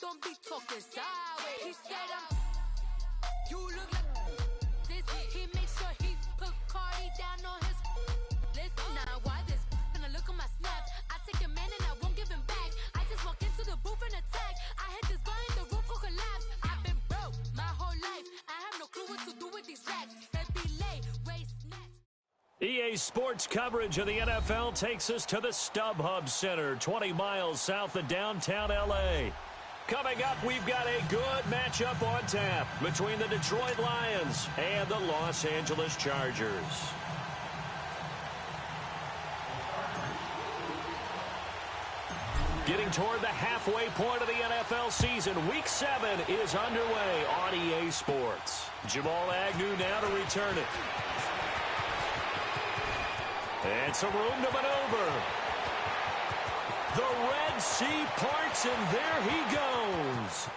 don't be talking sideways. He said, you look like this. He makes sure he put Cardi down on his list. Now why this? When I look on my snaps, I take a man and I won't give him back. I just walk into the booth and attack. I hit this button, the roof will collapse. I've been broke my whole life. I have no clue what to do with these racks. They be late, waste net. EA Sports coverage of the NFL takes us to the StubHub Center, 20 miles south of downtown L.A. Coming up, we've got a good matchup on tap between the Detroit Lions and the Los Angeles Chargers. Getting toward the halfway point of the NFL season, Week 7 is underway on EA Sports. Jamal Agnew now to return it. And some room to maneuver. The Red Sea parts, and there he goes.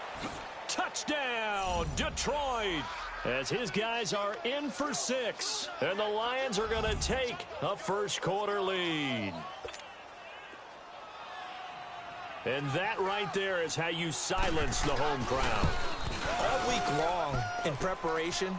Touchdown, Detroit. As his guys are in for 6. And the Lions are going to take a first-quarter lead. And that right there is how you silence the home crowd. All week long in preparation,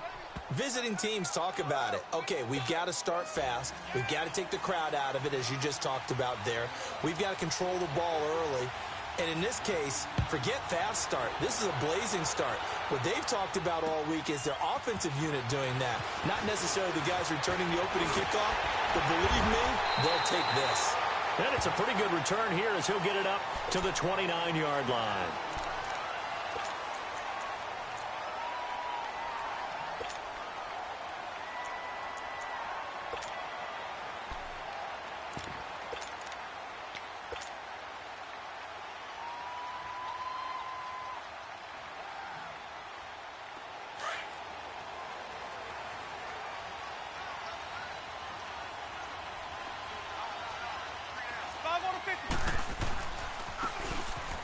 visiting teams talk about it. Okay, we've got to start fast. We've got to take the crowd out of it, as you just talked about there. We've got to control the ball early. And in this case, forget fast start. This is a blazing start. What they've talked about all week is their offensive unit doing that. Not necessarily the guys returning the opening kickoff, but believe me, they'll take this. And it's a pretty good return here as he'll get it up to the 29-yard line.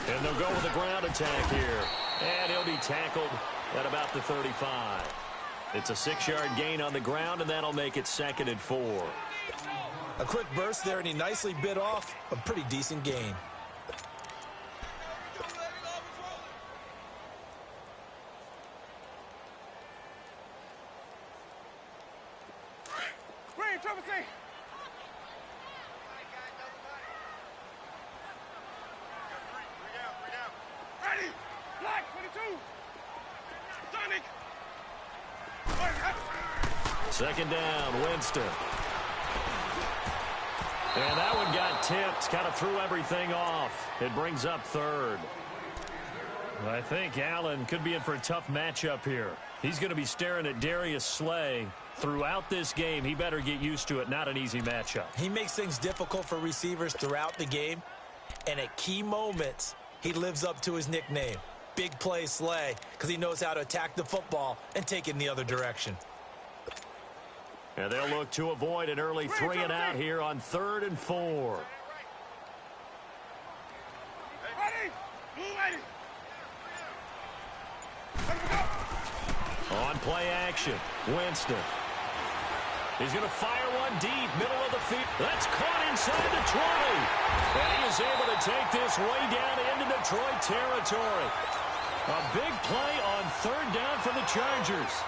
And they'll go with the ground attack here. And he'll be tackled at about the 35. It's a 6-yard gain on the ground, and that'll make it 2nd and 4. A quick burst there, and he nicely bit off a pretty decent gain. Second down, Winston. And that one got tipped, kind of threw everything off. It brings up 3rd. I think Allen could be in for a tough matchup here. He's going to be staring at Darius Slay throughout this game. He better get used to it. Not an easy matchup. He makes things difficult for receivers throughout the game. And at key moments, he lives up to his nickname. Big play Slay, because he knows how to attack the football and take it in the other direction. And they'll look to avoid an early 3 and out here on 3rd and 4. On play action, Winston. He's going to fire one deep, middle of the field. That's caught inside the 20. And he is able to take this way down into Detroit territory. A big play on 3rd down for the Chargers.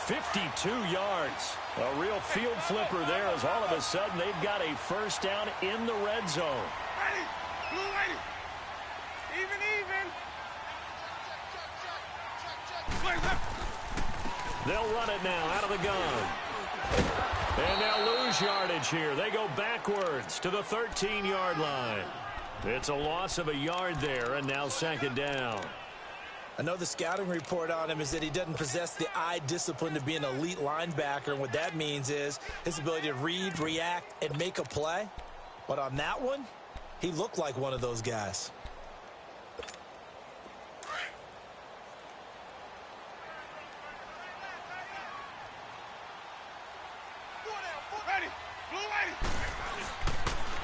52 yards. A real field flipper there as all of a sudden they've got a first down in the red zone. They'll run it now out of the gun. And they'll lose yardage here. They go backwards to the 13-yard line. It's a loss of a yard there, and now 2nd down. I know the scouting report on him is that he doesn't possess the eye discipline to be an elite linebacker, and what that means is his ability to read, react, and make a play. But on that one, he looked like one of those guys.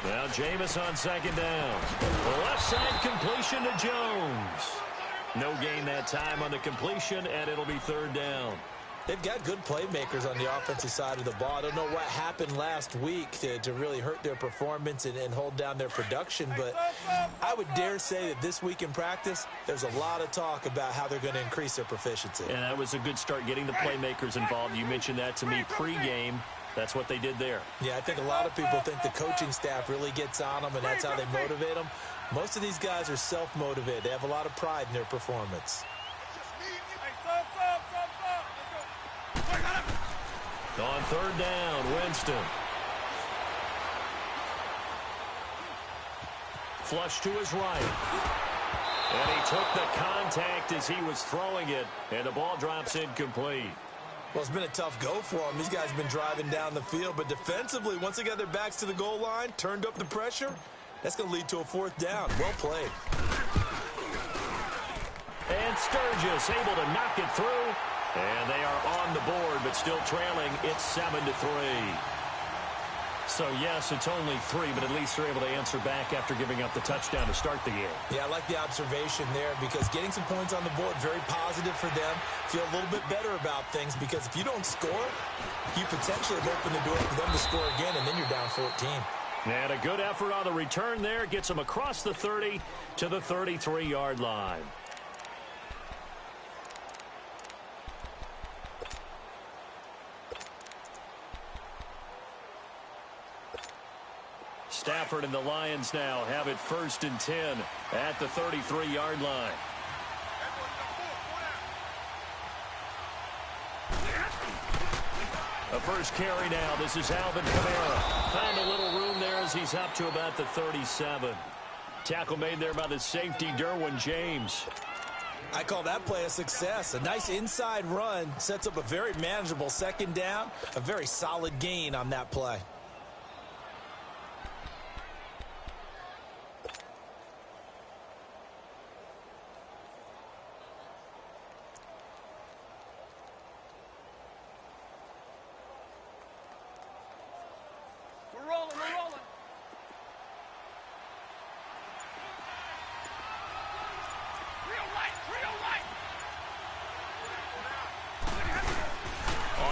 Now Jameis on 2nd down. The left side completion to Jones. No gain that time on the completion, and it'll be 3rd down. They've got good playmakers on the offensive side of the ball. I don't know what happened last week to really hurt their performance and hold down their production, but I would dare say that this week in practice, there's a lot of talk about how they're going to increase their proficiency. And that was a good start, getting the playmakers involved. You mentioned that to me pregame. That's what they did there. Yeah, I think a lot of people think the coaching staff really gets on them, and that's how they motivate them. Most of these guys are self-motivated. They have a lot of pride in their performance. On third down, Winston. Flush to his right. And he took the contact as he was throwing it, and the ball drops incomplete. Well, it's been a tough go for them. These guys have been driving down the field, but defensively, once they got their backs to the goal line, turned up the pressure, that's going to lead to a fourth down. Well played. And Sturgis able to knock it through. And they are on the board, but still trailing. It's 7-3. So, yes, it's only 3, but at least they're able to answer back after giving up the touchdown to start the game. Yeah, I like the observation there because getting some points on the board, very positive for them. Feel a little bit better about things because if you don't score, you potentially open the door for them to score again, and then you're down 14. And a good effort on the return there. Gets them across the 30 to the 33-yard line. Stafford and the Lions now have it 1st and 10 at the 33-yard line. A first carry now. This is Alvin Kamara. Found a little room there as he's up to about the 37. Tackle made there by the safety, Derwin James. I call that play a success. A nice inside run sets up a very manageable second down. A very solid gain on that play.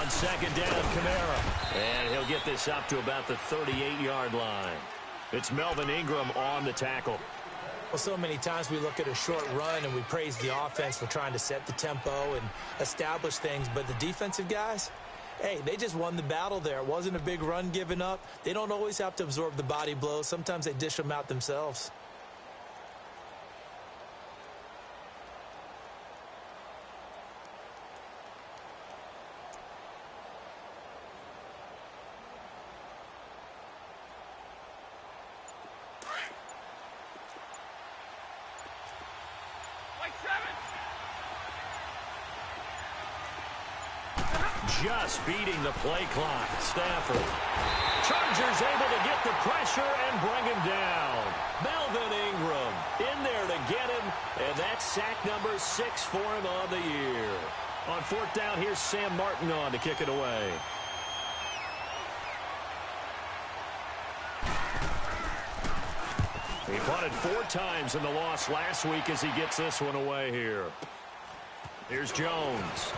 Second down, Kamara. And he'll get this up to about the 38-yard line. It's Melvin Ingram on the tackle. Well, so many times we look at a short run and we praise the offense for trying to set the tempo and establish things. But the defensive guys, hey, they just won the battle there. It wasn't a big run given up. They don't always have to absorb the body blows. Sometimes they dish them out themselves. Just beating the play clock. Stafford. Chargers able to get the pressure and bring him down. Melvin Ingram in there to get him, and that's sack number 6 for him on the year. On 4th down, here's Sam Martin on to kick it away. He punted 4 times in the loss last week as he gets this one away here. Here's Jones.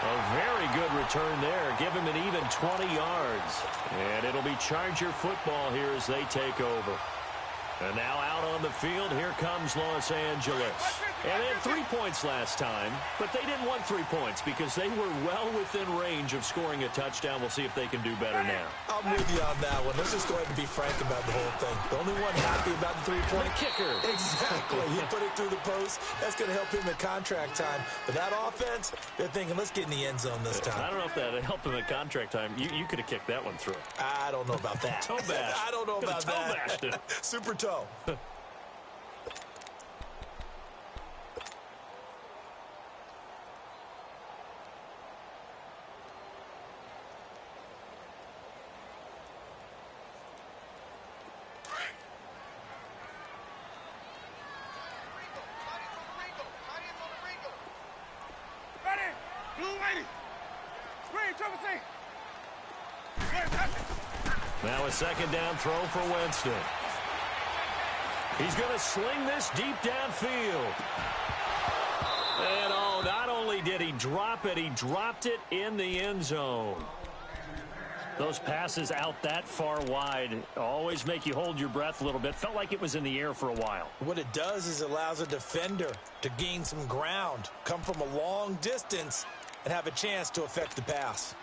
A very good return there. Give him an even 20 yards. And it'll be Charger football here as they take over. And now out on the field, here comes Los Angeles. And they had 3 points last time, but they didn't want 3 points because they were well within range of scoring a touchdown. We'll see if they can do better now. I'm with you on that one. Let's just go ahead and be frank about the whole thing. The only one happy about the three-point kicker. Exactly. He put it through the post. That's going to help him at contract time. But that offense, they're thinking, let's get in the end zone this time. I don't know if that helped him at contract time. You could have kicked that one through. I don't know about that. Toe bash. I don't know about that. Toe bashed it. Super toe. Now a second down throw for Winston. He's going to sling this deep downfield. And, oh, not only did he drop it, he dropped it in the end zone. Those passes out that far wide always make you hold your breath a little bit. Felt like it was in the air for a while. What it does is it allows a defender to gain some ground, come from a long distance, and have a chance to affect the pass.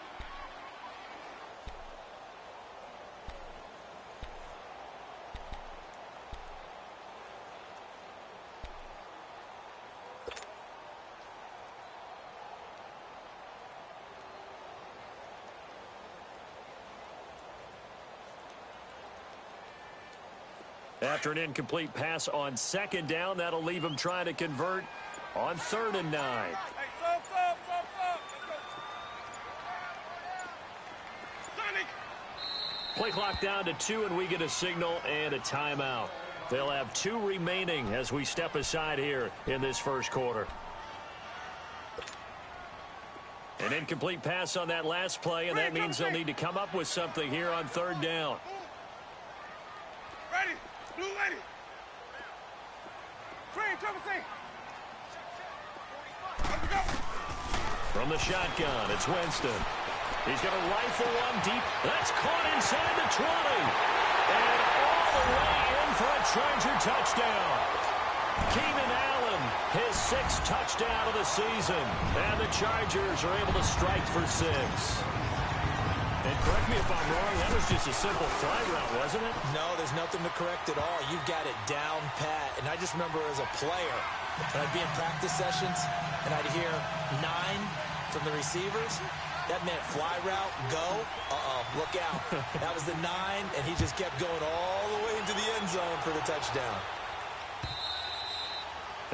After an incomplete pass on second down, that'll leave him trying to convert on 3rd and 9. Hey, stop. Let's go. Play clock down to 2, and we get a signal and a timeout. They'll have 2 remaining as we step aside here in this first quarter. An incomplete pass on that last play, and that means they'll need to come up with something here on 3rd down. Ready. Blue lady. Train, triple C. Let's go. From the shotgun, it's Winston. He's going to rifle one deep. That's caught inside the 20. And all the way in for a Charger touchdown. Keenan Allen, his 6th touchdown of the season. And the Chargers are able to strike for 6. And correct me if I'm wrong, that was just a simple fly route, wasn't it? No, there's nothing to correct at all. You've got it down pat. And I just remember as a player, when I'd be in practice sessions, and I'd hear 9 from the receivers, that meant fly route, go, look out. That was the 9, and he just kept going all the way into the end zone for the touchdown.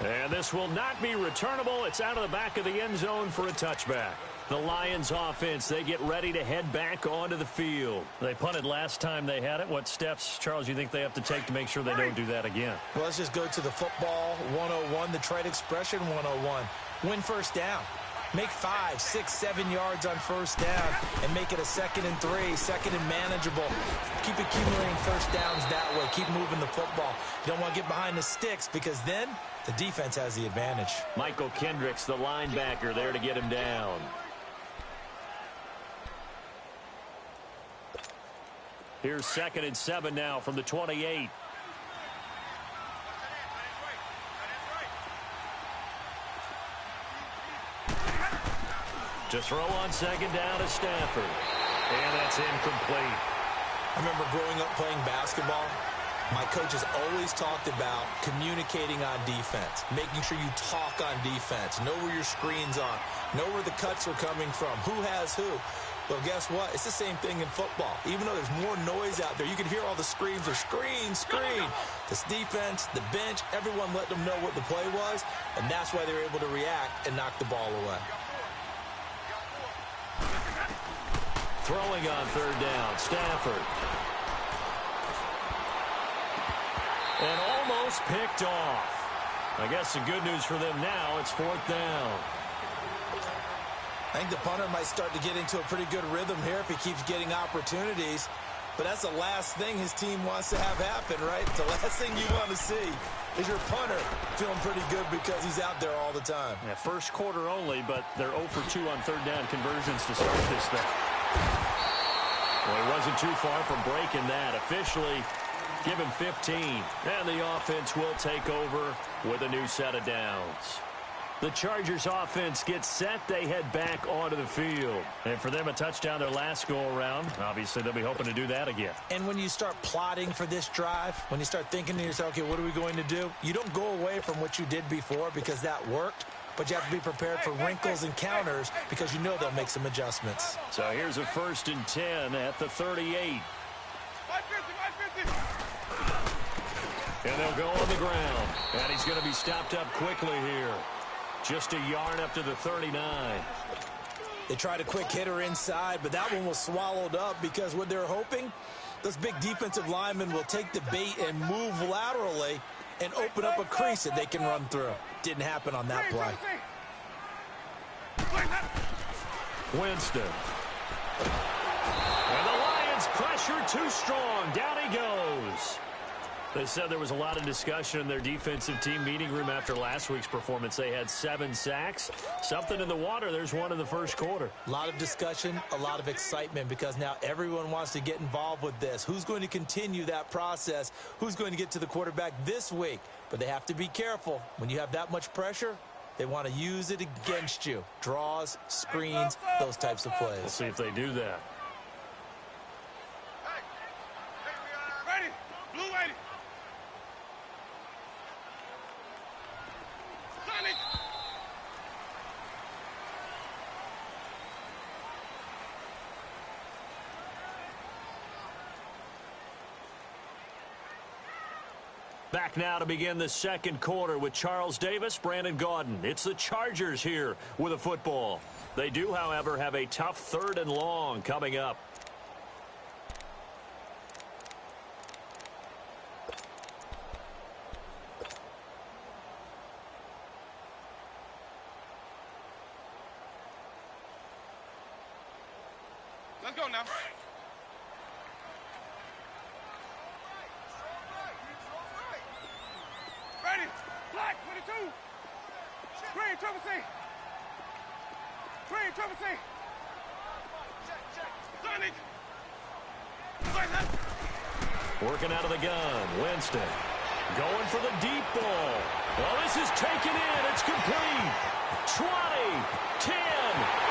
And this will not be returnable. It's out of the back of the end zone for a touchback. The Lions offense, they get ready to head back onto the field. They punted last time they had it. What steps, Charles, you think they have to take to make sure they don't do that again? Well, let's just go to the football 101, the trade expression 101. Win first down. Make 5, 6, 7 yards on first down and make it a 2nd and 3, 2nd and manageable. Keep accumulating first downs that way. Keep moving the football. You don't want to get behind the sticks because then the defense has the advantage. Michael Kendricks, the linebacker, there to get him down. Here's 2nd and 7 now from the 28. To throw on 2nd down to Stafford. And that's incomplete. I remember growing up playing basketball. My coaches always talked about communicating on defense, making sure you talk on defense, know where your screens are, know where the cuts are coming from, who has who. Well, guess what? It's the same thing in football. Even though there's more noise out there, you can hear all the screams of screen. This defense, the bench, everyone let them know what the play was, and that's why they were able to react and knock the ball away. Throwing on 3rd down, Stafford. And almost picked off. I guess the good news for them now, it's 4th down. I think the punter might start to get into a pretty good rhythm here if he keeps getting opportunities. But that's the last thing his team wants to have happen, right? The last thing you want to see is your punter feeling pretty good because he's out there all the time. Yeah, first quarter only, but they're 0 for 2 on 3rd down conversions to start this thing. Well, he wasn't too far from breaking that. Officially, give him 15. And the offense will take over with a new set of downs. The Chargers offense gets set. They head back onto the field. And for them, a touchdown their last go-around. Obviously, they'll be hoping to do that again. And when you start plotting for this drive, when you start thinking to yourself, okay, what are we going to do? You don't go away from what you did before because that worked. But you have to be prepared for wrinkles and counters because you know they'll make some adjustments. So here's a 1st and 10 at the 38. 550. And they'll go on the ground. And he's going to be stopped up quickly here. Just a yard up to the 39. They tried a quick hitter inside, but that one was swallowed up because what they're hoping, those big defensive linemen will take the bait and move laterally and open up a crease that they can run through. Didn't happen on that play. Winston. And the Lions pressure too strong. Down he goes. They said there was a lot of discussion in their defensive team meeting room after last week's performance. They had 7 sacks. Something in the water. There's one in the first quarter. A lot of discussion, a lot of excitement, because now everyone wants to get involved with this. Who's going to continue that process? Who's going to get to the quarterback this week? But they have to be careful. When you have that much pressure, they want to use it against you. Draws, screens, those types of plays. We'll see if they do that. Ready. Blue ready. Sonic. Back now to begin the second quarter with Charles Davis, Brandon Gaudin. It's the Chargers here with a football. They do, however, have a tough 3rd and long coming up. Let's go now. Ready. Black 22. Green triple C. Green triple C. Sonic. Working out of the gun. Winston going for the deep ball. Well, this is taken in. It's complete. 20, 10,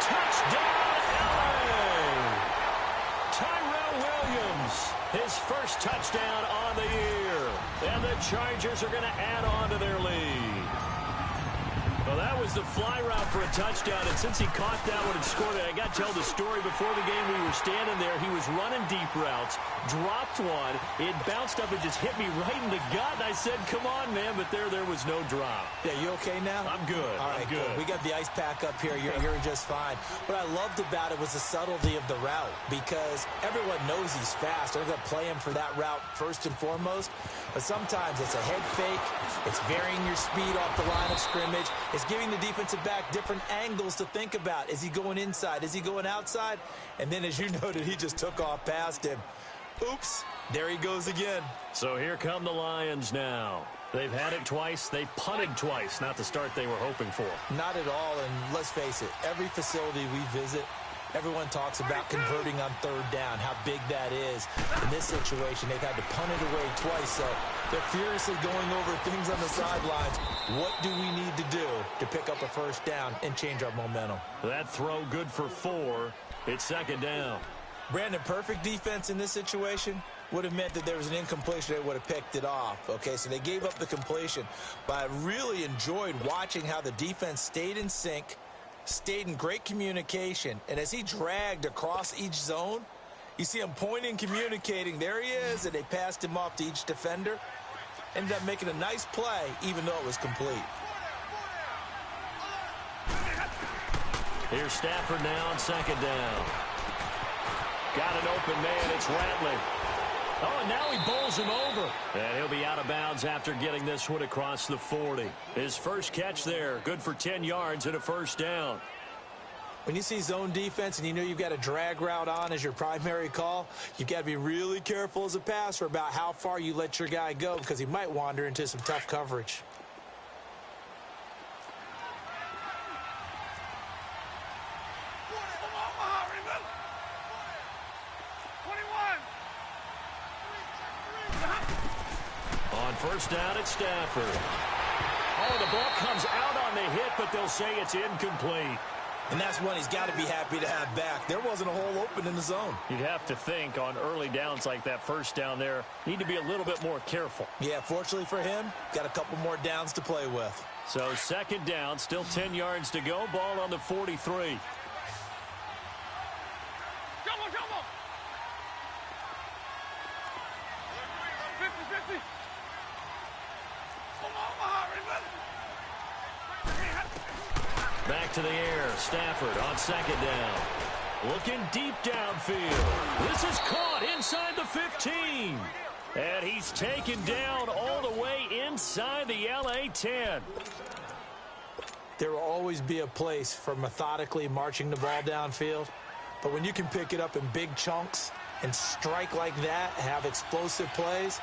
touchdown, LA. Tyrell Williams, his first touchdown on the year. And the Chargers are going to add on to their lead. Well, that was the fly route for a touchdown, and since he caught that one and scored it, I got to tell the story. Before the game, we were standing there. He was running deep routes, dropped one. It bounced up and just hit me right in the gut, and I said, come on, man, but there was no drop. Yeah, you okay now? I'm good. All right, I'm good. We got the ice pack up here. You're just fine. What I loved about it was the subtlety of the route, because everyone knows he's fast. They're going to play him for that route first and foremost, but sometimes it's a head fake. It's varying your speed off the line of scrimmage. It's giving the defensive back different angles to think about. Is he going inside? Is he going outside? And then, as you noted, he just took off past him. Oops, there he goes again. So here come the Lions now. They've had it twice. They've punted twice. Not the start they were hoping for. Not at all, and let's face it, every facility we visit, everyone talks about converting on 3rd down, how big that is. In this situation, they've had to punt it away twice, so they're furiously going over things on the sidelines. What do we need to do to pick up a 1st down and change our momentum? That throw good for 4. It's 2nd down. Brandon, perfect defense in this situation would have meant that there was an incompletion. They would have picked it off. Okay, so they gave up the completion, but I really enjoyed watching how the defense stayed in sync, stayed in great communication, and as he dragged across each zone, you see him pointing, communicating. There he is, and they passed him off to each defender. Ended up making a nice play, even though it was complete. Here's Stafford now on 2nd down. Got an open man. It's Rattling. Oh, and now he bowls him over. And he'll be out of bounds after getting this one across the 40. His first catch there, good for 10 yards and a 1st down. When you see zone defense and you know you've got a drag route on as your primary call, you've got to be really careful as a passer about how far you let your guy go, because he might wander into some tough coverage. On 1st down, it's Stafford. Oh, the ball comes out on the hit, but they'll say it's incomplete. And that's one he's got to be happy to have back. There wasn't a hole open in the zone. You'd have to think on early downs like that 1st down there, need to be a little bit more careful. Yeah, fortunately for him, got a couple more downs to play with. So 2nd down, still 10 yards to go. Ball on the 43. Jumbo! 50-50. Back to the air. Stafford on 2nd down. Looking deep downfield. This is caught inside the 15. And he's taken down all the way inside the LA 10. There will always be a place for methodically marching the ball downfield. But when you can pick it up in big chunks and strike like that, have explosive plays,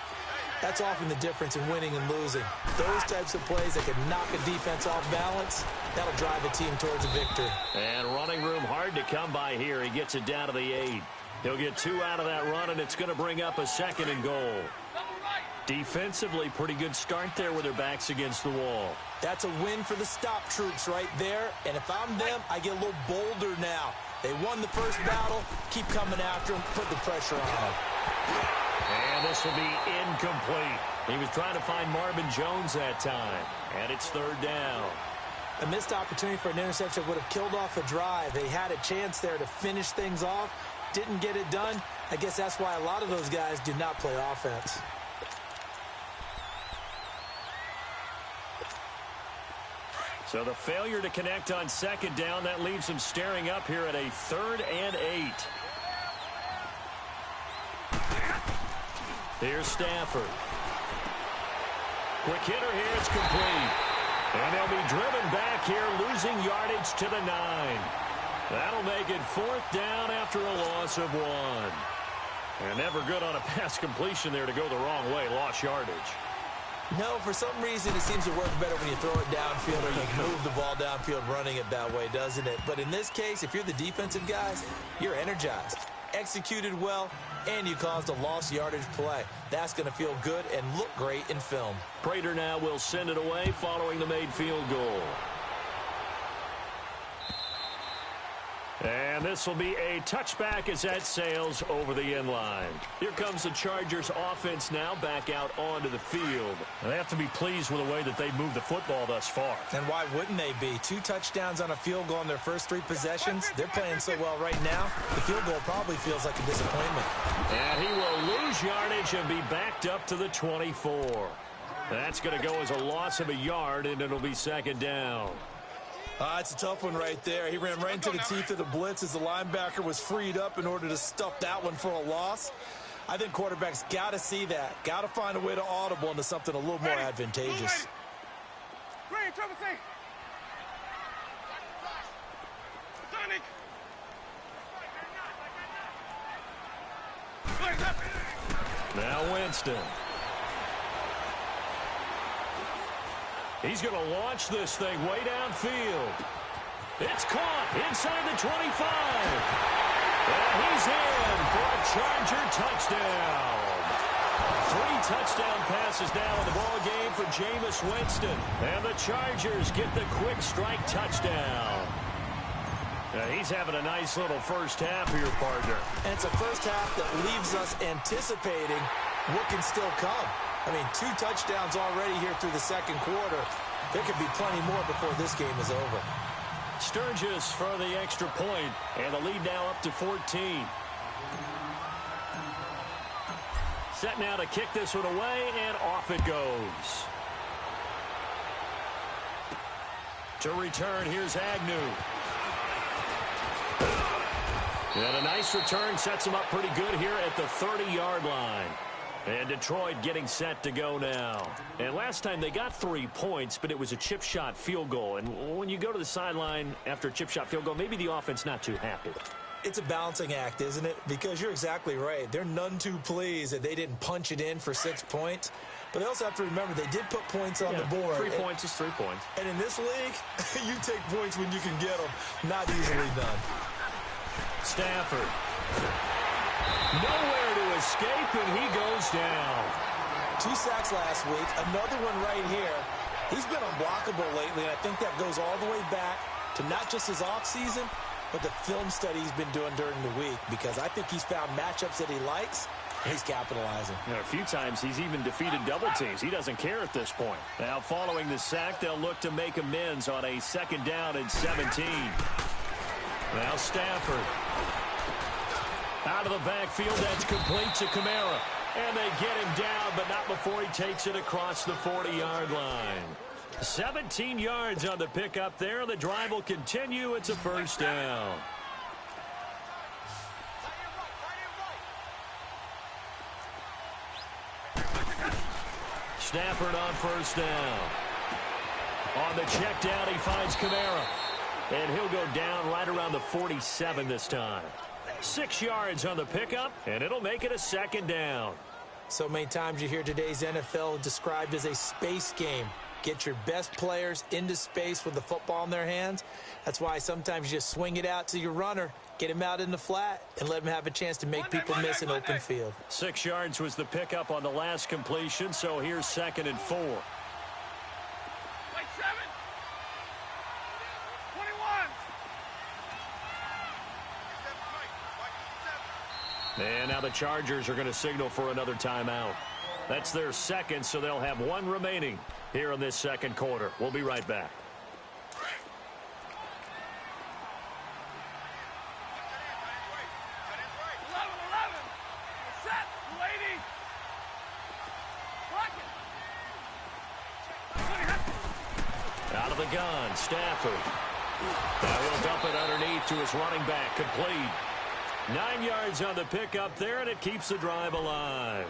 That's often the difference in winning and losing. Those types of plays that can knock a defense off balance, that'll drive a team towards a victory. And running room hard to come by here. He gets it down to the 8. He'll get 2 out of that run, and it's going to bring up a 2nd and goal. Defensively, pretty good start there with their backs against the wall. That's a win for the stop troops right there. And if I'm them, I get a little bolder now. They won the first battle. Keep coming after them. Put the pressure on them. And this will be incomplete. He was trying to find Marvin Jones that time. And it's 3rd down. A missed opportunity for an interception would have killed off a drive. They had a chance there to finish things off. Didn't get it done. I guess that's why a lot of those guys do not play offense. So the failure to connect on 2nd down, that leaves him staring up here at a 3rd and 8. Here's Stafford. Quick hitter here, it's complete. And they'll be driven back here, losing yardage to the 9. That'll make it 4th down after a loss of 1. And never good on a pass completion there to go the wrong way, lost yardage. No, for some reason it seems to work better when you throw it downfield or you move the ball downfield running it that way, doesn't it? But in this case, if you're the defensive guys, you're energized, executed well, and you caused a lost yardage play. That's going to feel good and look great in film. Prater now will send it away following the made field goal. And this will be a touchback as that sails over the end line. Here comes the Chargers offense now back out onto the field. They have to be pleased with the way that they moved the football thus far. And why wouldn't they be? 2 touchdowns on a field goal in their first 3 possessions. They're playing so well right now, the field goal probably feels like a disappointment. And he will lose yardage and be backed up to the 24. That's going to go as a loss of a yard, and it'll be 2nd down. It's a tough one right there. He ran right into the teeth of the blitz as the linebacker was freed up in order to stuff that one for a loss. I think quarterbacks got to see that. Got to find a way to audible into something a little more advantageous. Green, triple C. Sonic. Now Winston. He's going to launch this thing way downfield. It's caught inside the 25. And he's in for a Charger touchdown. 3 touchdown passes now in the ball game for Jameis Winston. And the Chargers get the quick strike touchdown. Now he's having a nice little first half here, partner. And it's a first half that leaves us anticipating what can still come. I mean, 2 touchdowns already here through the 2nd quarter. There could be plenty more before this game is over. Sturgis for the extra point, and the lead now up to 14. Set now to kick this one away, and off it goes. To return, here's Agnew. And a nice return sets him up pretty good here at the 30-yard line. And Detroit getting set to go now. And last time they got 3 points, but it was a chip shot field goal. And when you go to the sideline after a chip shot field goal, maybe the offense not too happy. It's a balancing act, isn't it? Because you're exactly right. They're none too pleased that they didn't punch it in for 6 points. But they also have to remember they did put points on the board. 3 points is 3 points. And in this league, you take points when you can get them. Not easily done. Stafford. Nowhere to escape, and he goes down. 2 sacks last week. Another one right here. He's been unblockable lately, and I think that goes all the way back to not just his offseason, but the film study he's been doing during the week, because I think he's found matchups that he likes, and he's capitalizing. A few times he's even defeated double teams. He doesn't care at this point. Now, following the sack, they'll look to make amends on a 2nd down and 17. Now Stafford. Out of the backfield, that's complete to Kamara. And they get him down, but not before he takes it across the 40-yard line. 17 yards on the pickup there. The drive will continue. It's a 1st down. Stafford on 1st down. On the check down, he finds Kamara. And he'll go down right around the 47 this time. 6 yards on the pickup, and it'll make it a 2nd down. So many times you hear today's NFL described as a space game. Get your best players into space with the football in their hands. That's why sometimes you just swing it out to your runner, get him out in the flat, and let him have a chance to make people miss an open field. 6 yards was the pickup on the last completion, so here's 2nd and 4. Wait, 7. 21. And now the Chargers are going to signal for another timeout. That's their second, so they'll have one remaining here in this second quarter. We'll be right back. Out of the gun, Stafford. Now he'll dump it underneath to his running back, complete. 9 yards on the pickup there, and it keeps the drive alive.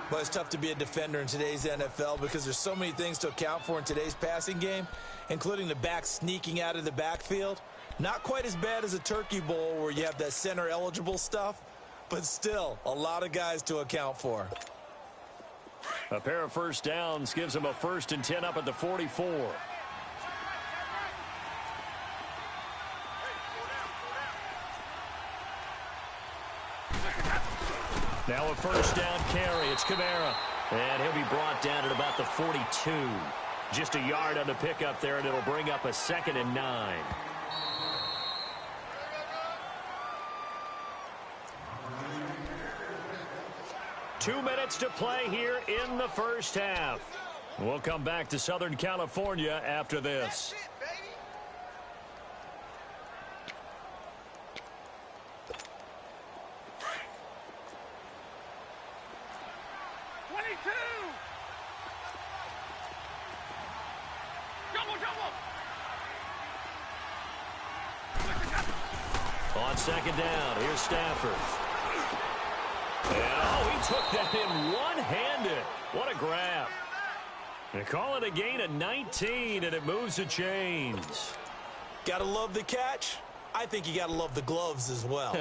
Well, it's tough to be a defender in today's NFL because there's so many things to account for in today's passing game, including the back sneaking out of the backfield. Not quite as bad as a turkey bowl where you have that center-eligible stuff, but still a lot of guys to account for. A pair of first downs gives him a 1st and 10 up at the 44. Now a first down carry. It's Kamara. And he'll be brought down at about the 42. Just a yard on the pickup there, and it'll bring up a 2nd and 9. Two minutes to play here in the first half. We'll come back to Southern California after this. On 2nd down, here's Stafford. And, he took that in one-handed. What a grab. And call it a gain of 19, and it moves the chains. Gotta love the catch. I think you gotta love the gloves as well.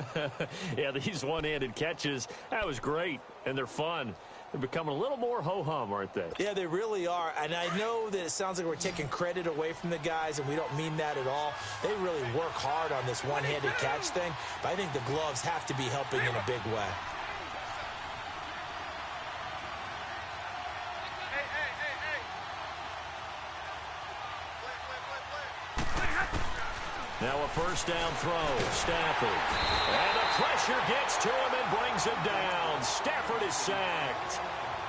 Yeah, these one-handed catches, that was great, and they're fun. They're becoming a little more ho-hum, aren't they? Yeah, they really are. And I know that it sounds like we're taking credit away from the guys, and we don't mean that at all. They really work hard on this one-handed catch thing, but I think the gloves have to be helping in a big way. Now a first down throw, Stafford. And the pressure gets to him and brings him down. Stafford is sacked.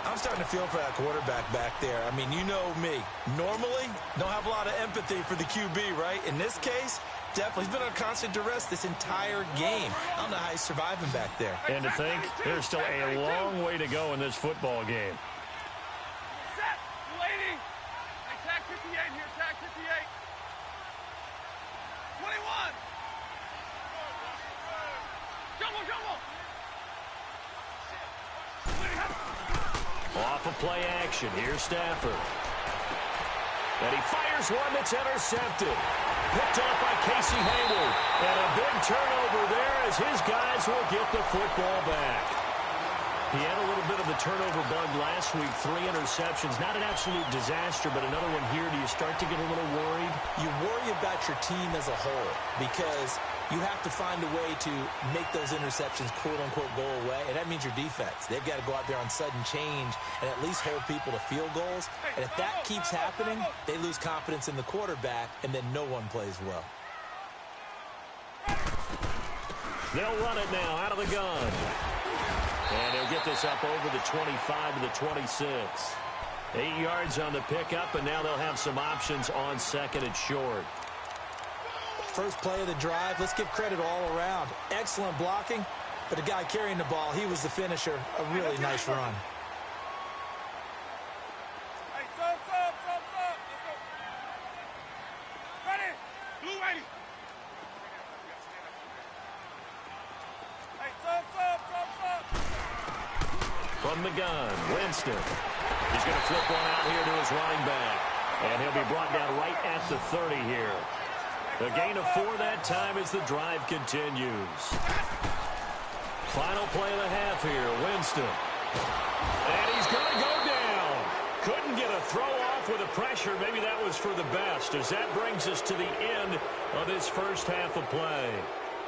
I'm starting to feel for that quarterback back there. I mean, you know me. Normally, don't have a lot of empathy for the QB, right? In this case, definitely. He's been on constant duress this entire game. I don't know how he's surviving back there. And to think, there's still a long way to go in this football game. Set, waiting. Hey, tag 58 here, tag 58. 21. Jumbo. Off of play action. Here's Stafford. And he fires one that's intercepted. Picked up by Casey Hayward. And a big turnover there as his guys will get the football back. He had a little bit of the turnover bug last week. 3 interceptions. Not an absolute disaster, but another one here. Do you start to get a little worried? You worry about your team as a whole because you have to find a way to make those interceptions, quote-unquote, go away, and that means your defense. They've got to go out there on sudden change and at least hold people to field goals. And if that keeps happening, they lose confidence in the quarterback, and then no one plays well. They'll run it now out of the gun. And he'll get this up over the 25 to the 26. 8 yards on the pickup, and now they'll have some options on 2nd and short. First play of the drive, let's give credit all around. Excellent blocking, but the guy carrying the ball, he was the finisher. A really nice run. Hey, sub. Let's go. Ready. Blue ready. Hey, sub. From the gun, Winston. He's going to flip one out here to his running back. And he'll be brought down right at the 30 here. A gain of 4 that time as the drive continues. Final play of the half here, Winston. And he's going to go down. Couldn't get a throw off with the pressure. Maybe that was for the best, as that brings us to the end of this first half of play.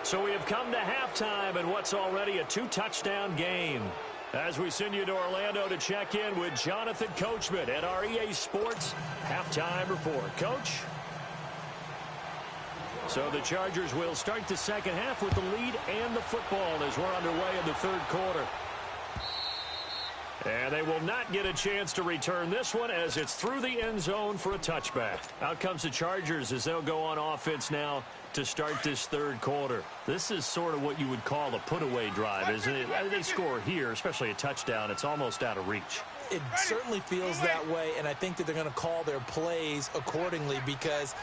So we have come to halftime in what's already a 2-touchdown game. As we send you to Orlando to check in with Jonathan Coachman at our EA Sports Halftime Report. Coach? So the Chargers will start the second half with the lead and the football as we're underway in the third quarter. And they will not get a chance to return this one as it's through the end zone for a touchback. Out comes the Chargers as they'll go on offense now to start this third quarter. This is sort of what you would call a put-away drive, isn't it? They score here, especially a touchdown. It's almost out of reach. It certainly feels that way, and I think that they're going to call their plays accordingly, because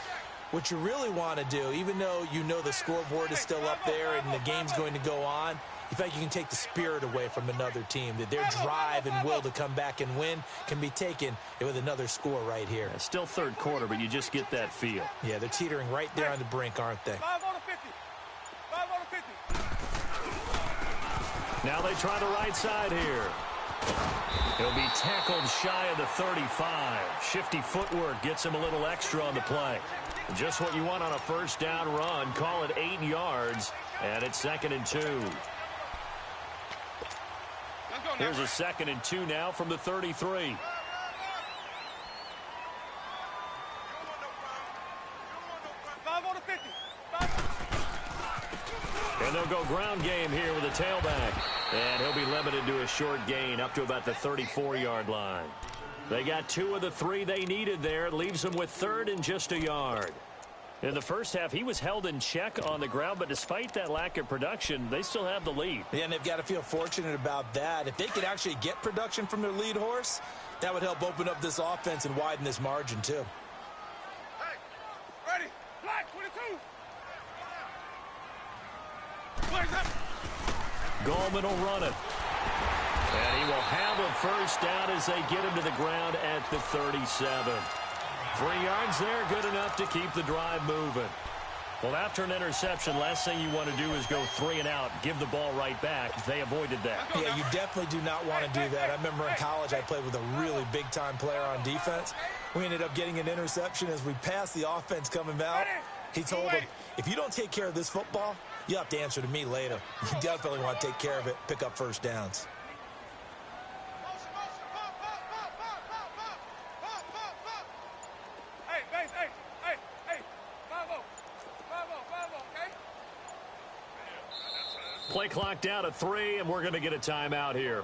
what you really want to do, even though you know the scoreboard is still up there and the game's going to go on, in fact, you can take the spirit away from another team, that their drive and will to come back and win can be taken with another score right here. It's still third quarter, but you just get that feel. Yeah, they're teetering right there on the brink, aren't they? 5 on the 50. 5 on the 50. Now they try the right side here. He'll be tackled shy of the 35. Shifty footwork gets him a little extra on the play. Just what you want on a first down run. Call it 8 yards, and it's 2nd and 2. Here's a 2nd and 2 now from the 33. And they'll go ground game here with a tailback. And he'll be limited to a short gain up to about the 34-yard line. They got 2 of the 3 they needed there. It leaves them with 3rd and just a yard. In the first half, he was held in check on the ground, but despite that lack of production, they still have the lead. Yeah, and they've got to feel fortunate about that. If they could actually get production from their lead horse, that would help open up this offense and widen this margin, too. Hey, ready, black 22. Goldman will run it. And he will have a first down as they get him to the ground at the 37. 3 yards there, good enough to keep the drive moving. Well, after an interception, last thing you want to do is go 3 and out, give the ball right back. They avoided that. Yeah, you definitely do not want to do that. I remember in college I played with a really big-time player on defense. We ended up getting an interception as we passed the offense coming out. He told him, if you don't take care of this football, you'll have to answer to me later. You definitely want to take care of it, pick up first downs. Play clock down to 3, and we're going to get a timeout here.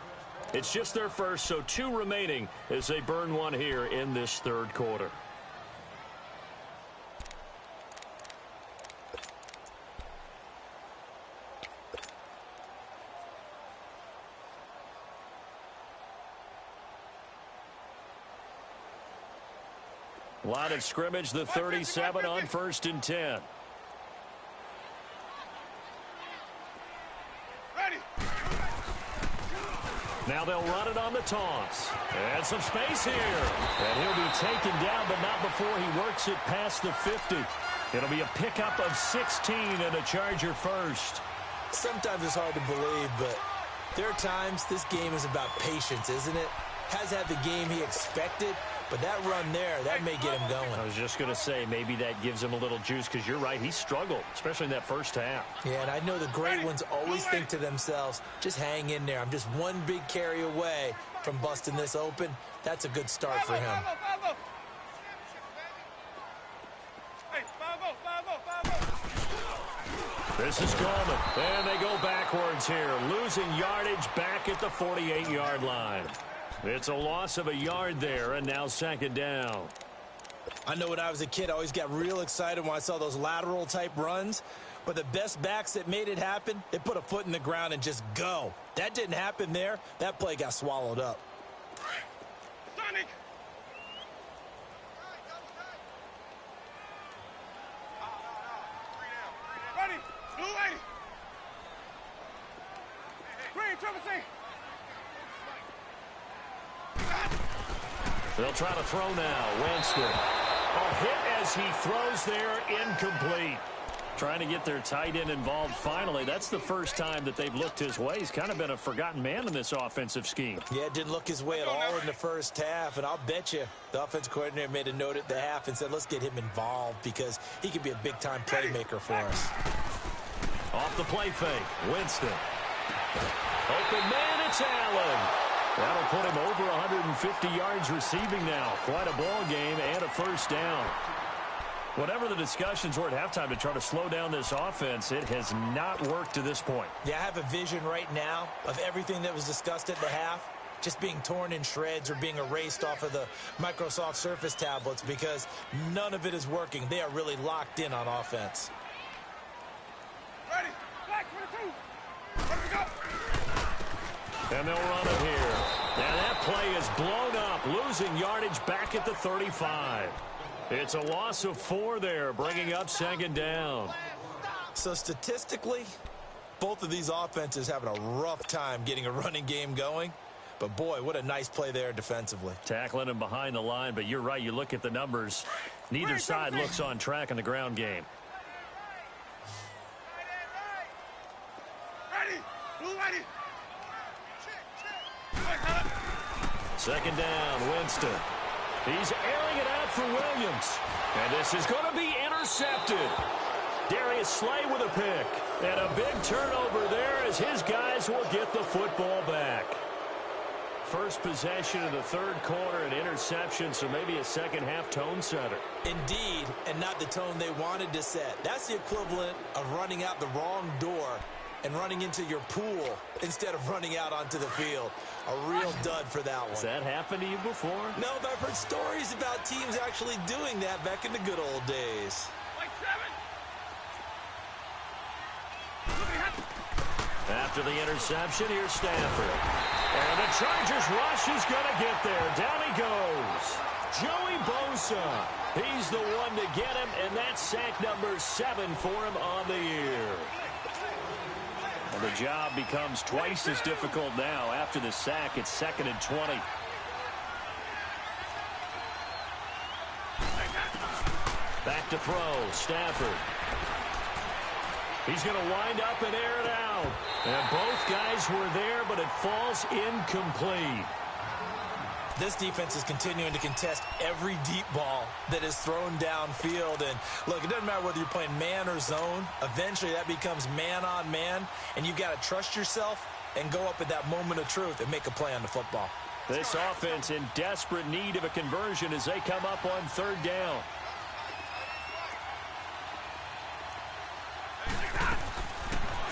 It's just their first, so 2 remaining as they burn one here in this third quarter. Line of scrimmage, the 37 on 1st and 10. Now they'll run it on the toss. And some space here. And he'll be taken down, but not before he works it past the 50. It'll be a pickup of 16 and a Charger first. Sometimes it's hard to believe, but there are times this game is about patience, isn't it? Has had the game he expected, but that run there, that may get him going. I was just going to say, maybe that gives him a little juice, because you're right, he struggled, especially in that first half. Yeah, and I know the great ones always think to themselves, just hang in there. I'm just one big carry away from busting this open. That's a good start for him. This is Goldman, and they go backwards here, losing yardage back at the 48-yard line. It's a loss of a yard there, and now 2nd down. I know when I was a kid, I always got real excited when I saw those lateral-type runs. But the best backs that made it happen, they put a foot in the ground and just go. That didn't happen there. That play got swallowed up. Sonic! Ready, blue 80. Green, triple C. They'll try to throw now. Winston. A hit as he throws there, incomplete. Trying to get their tight end involved finally. That's the first time that they've looked his way. He's kind of been a forgotten man in this offensive scheme. Yeah, it didn't look his way at all in the first half, and I'll bet you the offensive coordinator made a note at the half and said, let's get him involved because he could be a big-time playmaker for us. Off the play fake, Winston. Open man, it's Allen. That'll put him over 150 yards receiving now. Quite a ball game and a first down. Whatever the discussions were at halftime to try to slow down this offense, it has not worked to this point. Yeah, I have a vision right now of everything that was discussed at the half just being torn in shreds or being erased off of the Microsoft Surface tablets because none of it is working. They are really locked in on offense. Ready. Black 22. Let me go. And they'll run it here. Now that play is blown up, losing yardage back at the 35. It's a loss of 4 there, bringing up second down. So statistically, both of these offenses having a rough time getting a running game going. But, boy, what a nice play there defensively. Tackling him behind the line, but you're right. You look at the numbers. Neither side looks on track in the ground game. Ready. Blue ready. Second down, Winston. He's airing it out for Williams. And this is going to be intercepted. Darius Slay with a pick. And a big turnover there as his guys will get the football back. First possession of the third quarter, an interception, so maybe a second-half tone setter. Indeed, and not the tone they wanted to set. That's the equivalent of running out the wrong door and running into your pool instead of running out onto the field. A real dud for that one. Has that happened to you before? No, but I've heard stories about teams actually doing that back in the good old days. Like 7. After the interception, here's Stafford. And the Chargers rush is going to get there. Down he goes. Joey Bosa. He's the one to get him, and that's sack number 7 for him on the year. And the job becomes twice as difficult now. After the sack, it's 2nd and 20. Back to throw, Stafford. He's going to wind up and air it out. And both guys were there, but it falls incomplete. This defense is continuing to contest every deep ball that is thrown downfield. And, look, it doesn't matter whether you're playing man or zone. Eventually, that becomes man-on-man, and you've got to trust yourself and go up at that moment of truth and make a play on the football. This offense in desperate need of a conversion as they come up on 3rd down.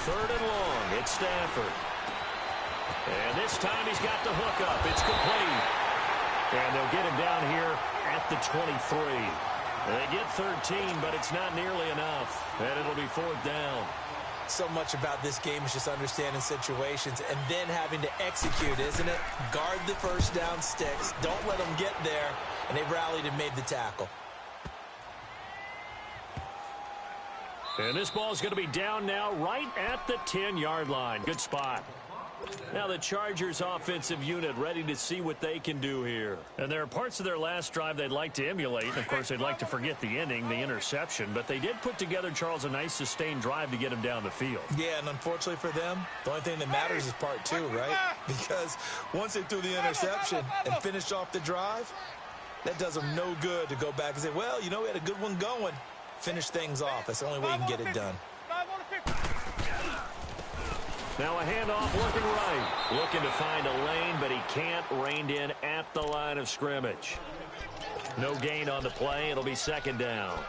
Third and long, it's Stafford. And this time he's got the hook up. It's complete. And they'll get him down here at the 23. They get 13, but it's not nearly enough. And it'll be 4th down. So much about this game is just understanding situations and then having to execute, isn't it? Guard the first down sticks. Don't let them get there. And they rallied and made the tackle. And this ball is going to be down now right at the 10-yard line. Good spot. Now the Chargers offensive unit ready to see what they can do here. And there are parts of their last drive they'd like to emulate. And of course, they'd like to forget the ending, the interception. But they did put together, Charles, a nice sustained drive to get him down the field. Yeah, and unfortunately for them, the only thing that matters is part 2, right? Because once they threw the interception and finished off the drive, that does them no good to go back and say, well, you know, we had a good one going. Finish things off. That's the only way you can get it done. Now a handoff looking right. Looking to find a lane, but he can't. Reined in at the line of scrimmage. No gain on the play. It'll be 2nd down.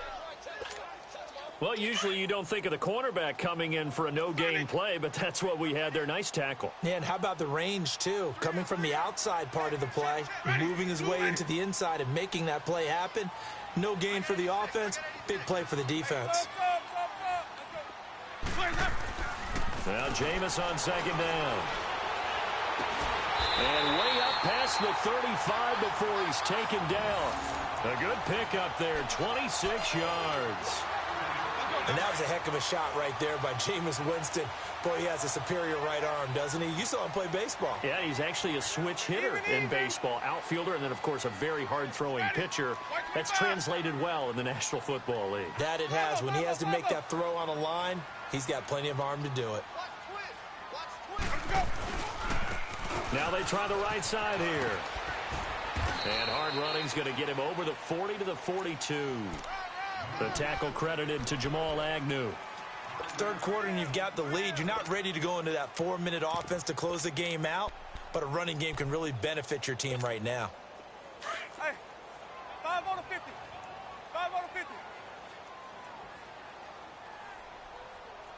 Well, usually you don't think of the cornerback coming in for a no-gain play, but that's what we had there. Nice tackle. Yeah, and how about the range, too? Coming from the outside part of the play, moving his way into the inside and making that play happen. No gain for the offense, big play for the defense. Now Jameis on 2nd down. And way up past the 35 before he's taken down. A good pickup there, 26 yards. And that was a heck of a shot right there by Jameis Winston. Boy, he has a superior right arm, doesn't he? You saw him play baseball. Yeah, he's actually a switch hitter in baseball. Outfielder, and then, of course, a very hard-throwing pitcher. That's translated well in the National Football League. That it has. When he has to make that throw on a line, he's got plenty of arm to do it. Now they try the right side here. And hard running's going to get him over the 40 to the 42. The tackle credited to Jamal Agnew. Third quarter and you've got the lead. You're not ready to go into that 4-minute offense to close the game out, but a running game can really benefit your team right now. Hey, 5 on the 50. 5 on the 50.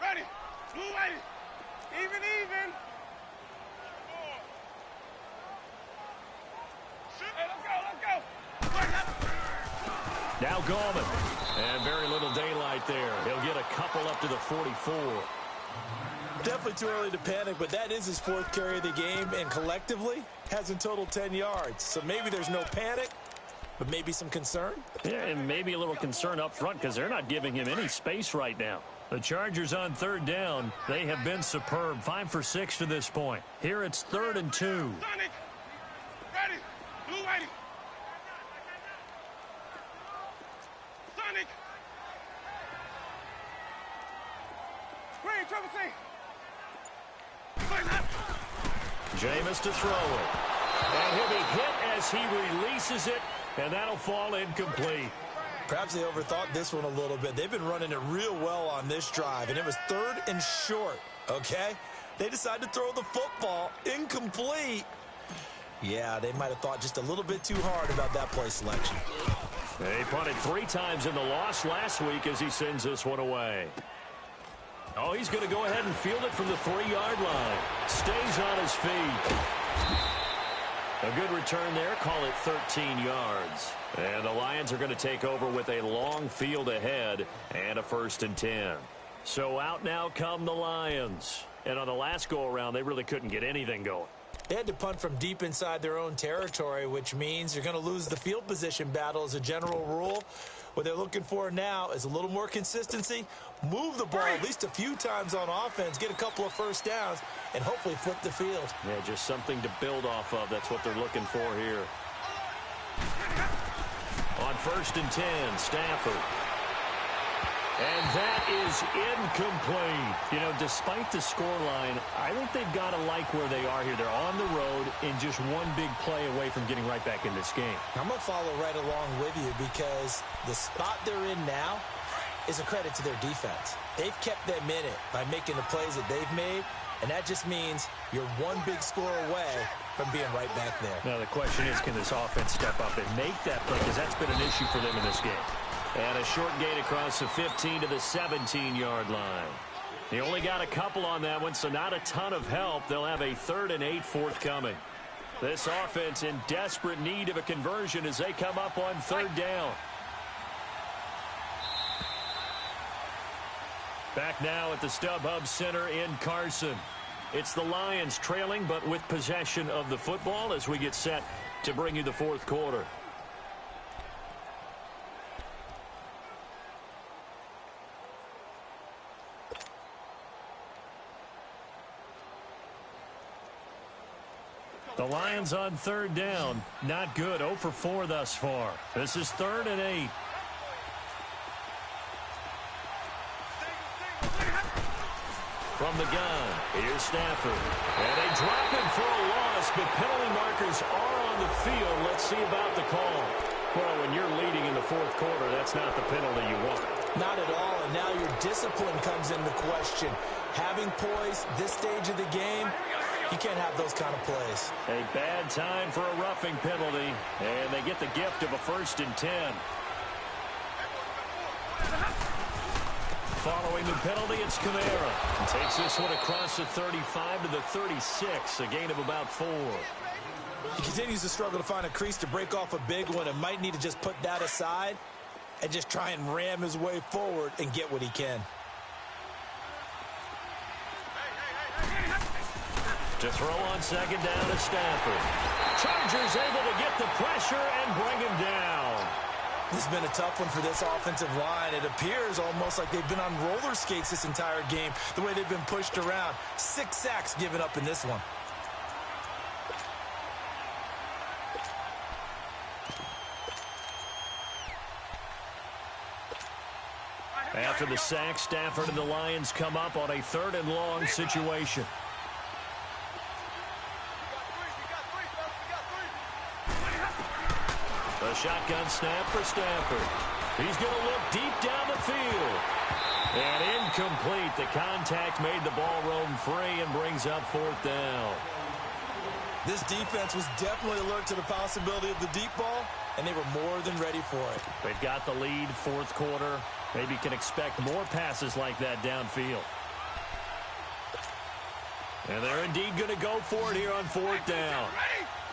Ready. Blue lady. Even. Hey, let's go. Now Gallman. And very little daylight there. He'll get a couple up to the 44. Definitely too early to panic, but that is his 4th carry of the game, and collectively has in total 10 yards. So maybe there's no panic, but maybe some concern. Yeah, and maybe a little concern up front because they're not giving him any space right now. The Chargers on 3rd down. They have been superb. 5 for 6 to this point. Here it's 3rd and 2. Sonic. Ready. Blue lady. Sonic. Screen, Triple C. Jameis to throw it. And he'll be hit as he releases it, and that'll fall incomplete. Perhaps they overthought this one a little bit. They've been running it real well on this drive, and it was 3rd and short, okay? They decided to throw the football incomplete. Yeah, they might have thought just a little bit too hard about that play selection. They punted 3 times in the loss last week as he sends this one away. Oh, he's going to go ahead and field it from the 3-yard line. Stays on his feet. A good return there. Call it 13 yards. And the Lions are going to take over with a long field ahead and a 1st and 10. So out now come the Lions. And on the last go-around, they really couldn't get anything going. They had to punt from deep inside their own territory, which means you're going to lose the field position battle as a general rule. What they're looking for now is a little more consistency, move the ball at least a few times on offense, get a couple of first downs, and hopefully flip the field. Yeah, just something to build off of. That's what they're looking for here. On 1st and 10, Stafford. And that is incomplete. You know, despite the scoreline, I think they've got to like where they are here. They're on the road and just one big play away from getting right back in this game. I'm going to follow right along with you because the spot they're in now is a credit to their defense. They've kept them in it by making the plays that they've made, and that just means you're one big score away from being right back there. Now, the question is, can this offense step up and make that play? Because that's been an issue for them in this game. And a short gain across the 15 to the 17-yard line. They only got a couple on that one, so not a ton of help. They'll have a 3rd and 8 forthcoming. This offense in desperate need of a conversion as they come up on 3rd down. Back now at the StubHub Center in Carson. It's the Lions trailing, but with possession of the football as we get set to bring you the 4th quarter. The Lions on 3rd down. Not good. 0 for 4 thus far. This is 3rd and 8. From the gun, here's Stafford. And they drop him for a loss, but penalty markers are on the field. Let's see about the call. Well, when you're leading in the 4th quarter, that's not the penalty you want. Not at all, and now your discipline comes into question. Having poise this stage of the game, you can't have those kind of plays. A bad time for a roughing penalty, and they get the gift of a 1st and 10. Following the penalty, it's Kamara. He takes this one across the 35 to the 36, a gain of about 4. He continues to struggle to find a crease to break off a big one and might need to just put that aside and just try and ram his way forward and get what he can. To throw on 2nd down is Stafford. Chargers able to get the pressure and bring him down. This has been a tough one for this offensive line. It appears almost like they've been on roller skates this entire game, the way they've been pushed around. 6 sacks given up in this one. After the sack, Stafford and the Lions come up on a 3rd and long situation. A shotgun snap for Stafford. He's going to look deep down the field. And incomplete. The contact made the ball roam free and brings up 4th down. This defense was definitely alert to the possibility of the deep ball, and they were more than ready for it. They've got the lead, 4th quarter. Maybe can expect more passes like that downfield. And they're indeed going to go for it here on 4th down.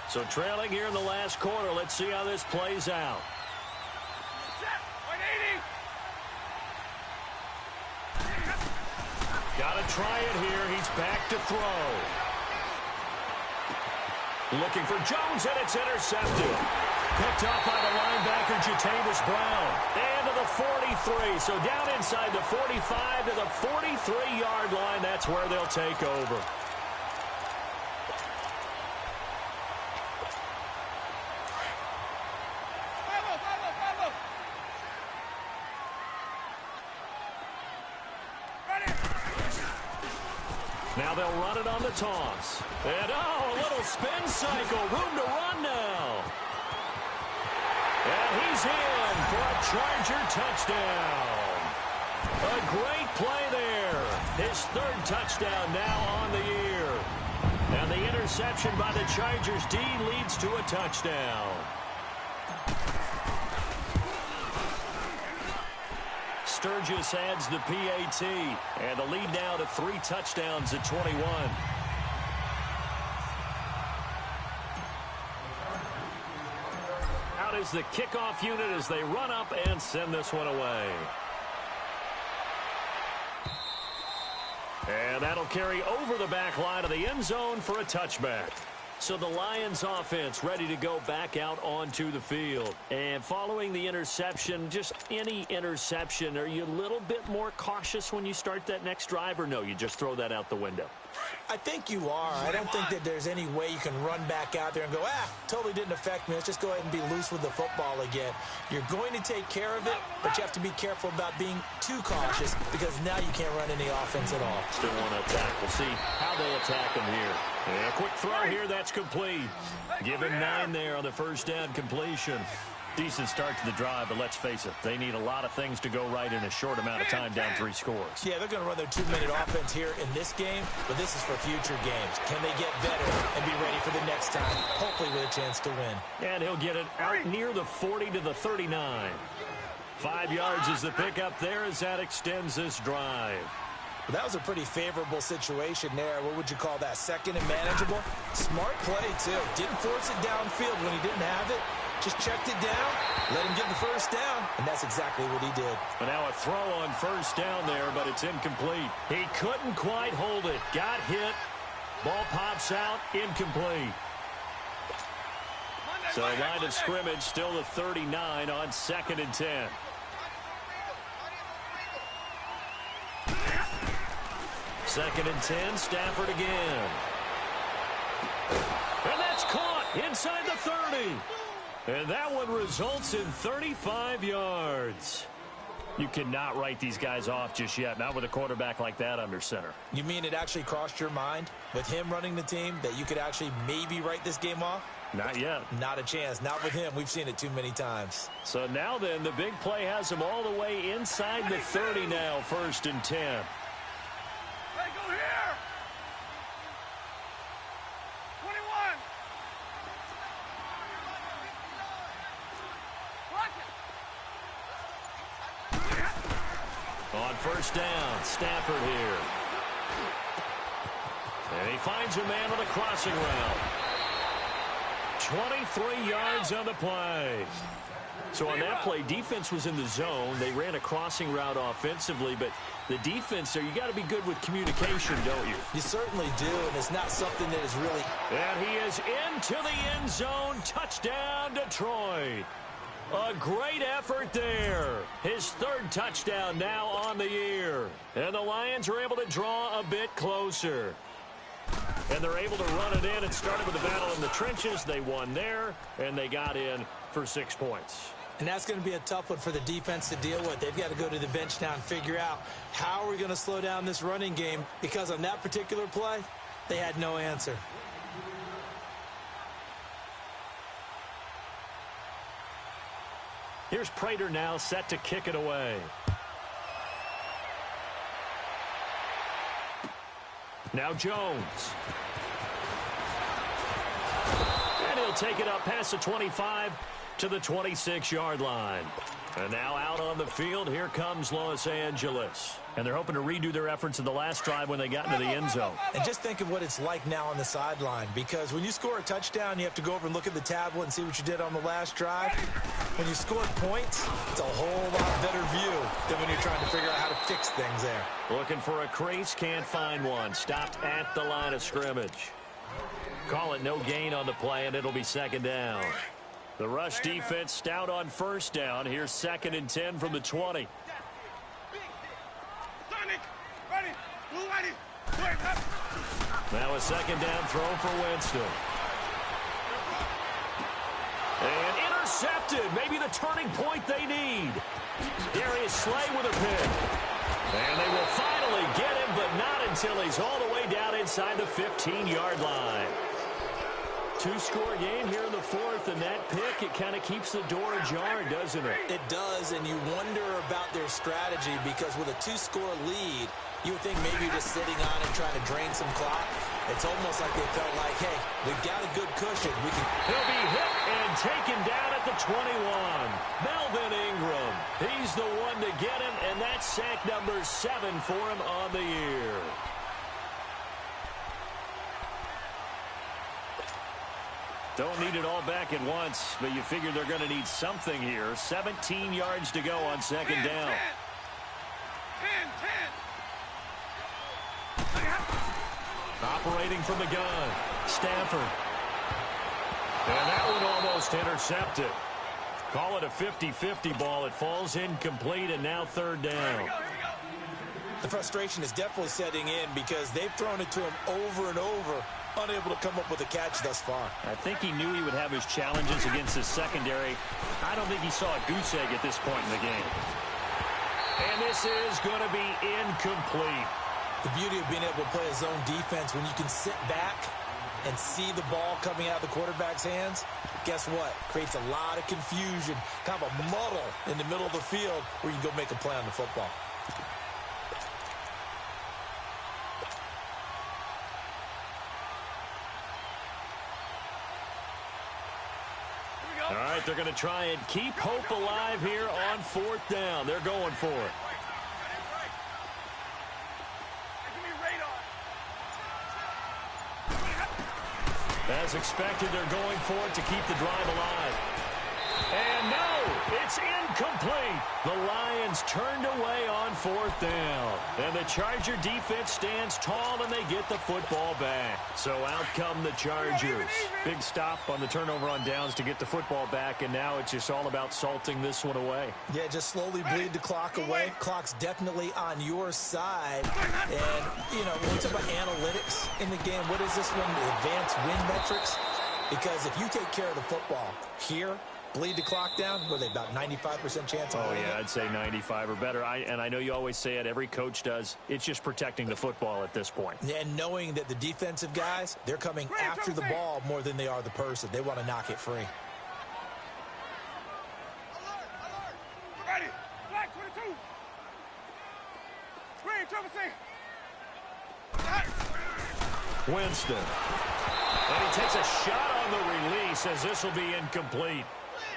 So trailing here in the last quarter. Let's see how this plays out. Got to try it here. He's back to throw. Looking for Jones, and it's intercepted. Picked up by the linebacker, Jatavis Brown. And to the 43. So down inside the 45 to the 43-yard line. That's where they'll take over. Now they'll run it on the toss. And, oh, a little spin cycle. Room to run now. And he's in for a Charger touchdown. A great play there. His 3rd touchdown now on the year. And the interception by the Chargers D leads to a touchdown. Sturgis adds the PAT, and the lead now to 3 touchdowns at 21. Out is the kickoff unit as they run up and send this one away. And that'll carry over the back line of the end zone for a touchback. So the Lions offense ready to go back out onto the field. And following the interception, just any interception, are you a little bit more cautious when you start that next drive, or no, you just throw that out the window? I think you are. I don't think that there's any way you can run back out there and go, totally didn't affect me. Let's just go ahead and be loose with the football again. You're going to take care of it, but you have to be careful about being too cautious because now you can't run any offense at all. Still want to attack. We'll see how they attack him here. And a quick throw here, that's complete. Given 9 there on the 1st down completion. Decent start to the drive, but let's face it, they need a lot of things to go right in a short amount of time, down 3 scores. Yeah, they're going to run their 2-minute offense here in this game, but this is for future games. Can they get better and be ready for the next time, hopefully with a chance to win? And he'll get it out near the 40 to the 39. 5 yards is the pickup there as that extends this drive. Well, that was a pretty favorable situation there. What would you call that? 2nd and manageable? Smart play, too. Didn't force it downfield when he didn't have it. Just checked it down, let him get the 1st down, and that's exactly what he did. But now a throw on 1st down there, but it's incomplete. He couldn't quite hold it. Got hit. Ball pops out, incomplete. So line of scrimmage still the 39 on 2nd and 10. Second and 10, Stafford again. And that's caught inside the 30. And that one results in 35 yards. You cannot write these guys off just yet, not with a quarterback like that under center. You mean it actually crossed your mind with him running the team that you could actually maybe write this game off? Not yet. Not a chance. Not with him. We've seen it too many times. So now then, the big play has him all the way inside the 30 now, 1st and 10. Hey, go here! 21! On 1st down, Stafford here. And he finds a man on the crossing route. 23 yards on the play. So on that play, defense was in the zone. They ran a crossing route offensively, but the defense there, you got to be good with communication, don't you? You certainly do, and it's not something that is really... And he is into the end zone. Touchdown, Detroit. A great effort there. His third touchdown now on the year. And the Lions are able to draw a bit closer. And they're able to run it in. It started with a battle in the trenches. They won there, and they got in for 6 points. And that's going to be a tough one for the defense to deal with. They've got to go to the bench now and figure out how are we going to slow down this running game, because on that particular play, they had no answer. Here's Prater now set to kick it away. Now Jones. And he'll take it up past the 25 to the 26-yard line. And now out on the field, here comes Los Angeles. And they're hoping to redo their efforts in the last drive when they got into the end zone. And just think of what it's like now on the sideline, because when you score a touchdown, you have to go over and look at the tablet and see what you did on the last drive. When you score points, it's a whole lot better view than when you're trying to figure out how to fix things there. Looking for a crease, can't find one. Stopped at the line of scrimmage. Call it no gain on the play, and it'll be second down. The rush defense stout on first down. Here's 2nd and 10 from the 20. Now a second down throw for Winston. And intercepted. Maybe the turning point they need. Darius Slay with a pick. And they will finally get him, but not until he's all the way down inside the 15-yard line. 2-score game here in the 4th, and that pick, it kind of keeps the door ajar, doesn't it? It does, and you wonder about their strategy, because with a 2-score lead, you would think maybe just sitting on it, trying to drain some clock. It's almost like they felt like, hey, we've got a good cushion. He'll be hit and taken down at the 21. Melvin Ingram, he's the one to get him, and that's sack number 7 for him on the year. Don't need it all back at once, but you figure they're going to need something here. 17 yards to go on second down. 10. Operating from the gun, Stafford. And that one almost intercepted. Call it a 50-50 ball. It falls incomplete, and now third down. The frustration is definitely setting in, because they've thrown it to him over and over, unable to come up with a catch thus far. I think he knew he would have his challenges against his secondary. I don't think he saw a goose egg at this point in the game. And this is going to be incomplete. The beauty of being able to play a zone defense, when you can sit back and see the ball coming out of the quarterback's hands, guess what? Creates a lot of confusion, kind of a muddle in the middle of the field where you can go make a play on the football. All right, they're going to try and keep hope alive here on 4th down. They're going for it. As expected, they're going for it to keep the drive alive. And no, it's incomplete. The Lions turned away on 4th down. And the Charger defense stands tall, and they get the football back. So out come the Chargers. Big stop on the turnover on downs to get the football back, and now it's just all about salting this one away. Yeah, just slowly bleed the clock away. Clock's definitely on your side. And, you know, when we talk about analytics in the game, what is this one? Advanced win metrics? Because if you take care of the football here, bleed the clock down, were they about 95% chance of winning it? I'd say 95 or better. And I know you always say it, every coach does. It's just protecting the football at this point. And knowing that the defensive guys, they're coming after the ball more than they are the person. They want to knock it free. Ready. Black 22. Green, triple C. Winston. And he takes a shot on the release, as this will be incomplete.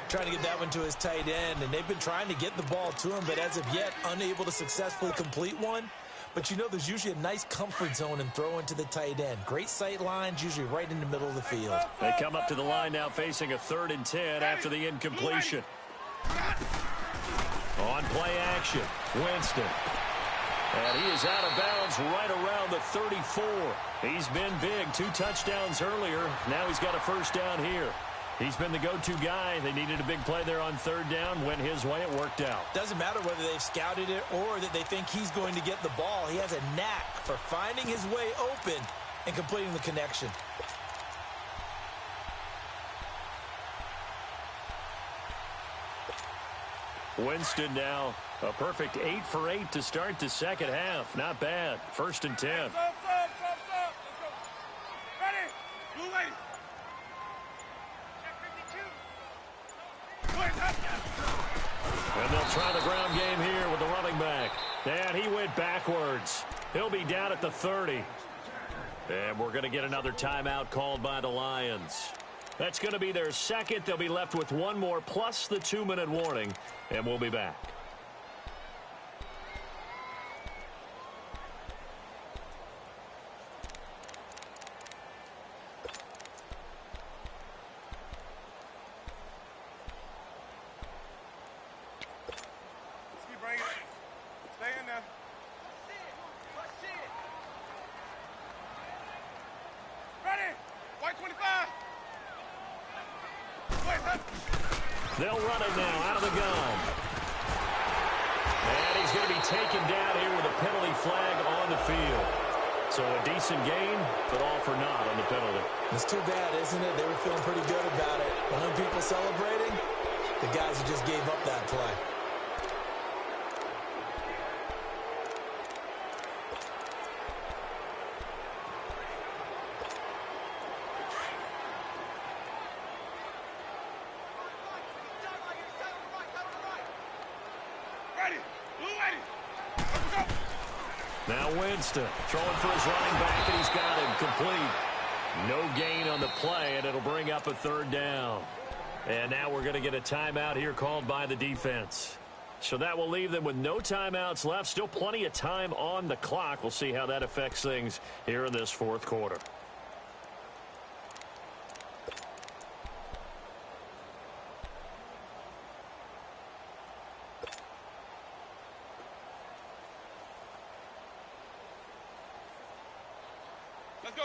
Trying to get that one to his tight end, and they've been trying to get the ball to him, but as of yet, unable to successfully complete one. But you know, there's usually a nice comfort zone in throwing to the tight end. Great sight lines, usually right in the middle of the field. They come up to the line now facing a 3rd and 10 after the incompletion. On play action, Winston. And he is out of bounds right around the 34. He's been big. 2 touchdowns earlier. Now he's got a first down here. He's been the go-to guy. They needed a big play there on third down. Went his way. It worked out. Doesn't matter whether they've scouted it or that they think he's going to get the ball. He has a knack for finding his way open and completing the connection. Winston now a perfect 8 for 8 to start the second half. Not bad. 1st and 10. Let's go. Ready? Blue lady. And they'll try the ground game here with the running back. And he went backwards. He'll be down at the 30. And we're going to get another timeout called by the Lions. That's going to be their second. They'll be left with one more plus the 2-minute warning. And we'll be back. They'll run it now out of the gun. And he's going to be taken down here with a penalty flag on the field. So a decent gain, but all for naught on the penalty. It's too bad, isn't it? They were feeling pretty good about it. The only people celebrating, the guys who just gave up that play. Now Winston throwing for his running back, and he's got him complete. No gain on the play, and it'll bring up a 3rd down. And now we're going to get a timeout here called by the defense. So that will leave them with no timeouts left. Still plenty of time on the clock. We'll see how that affects things here in this 4th quarter.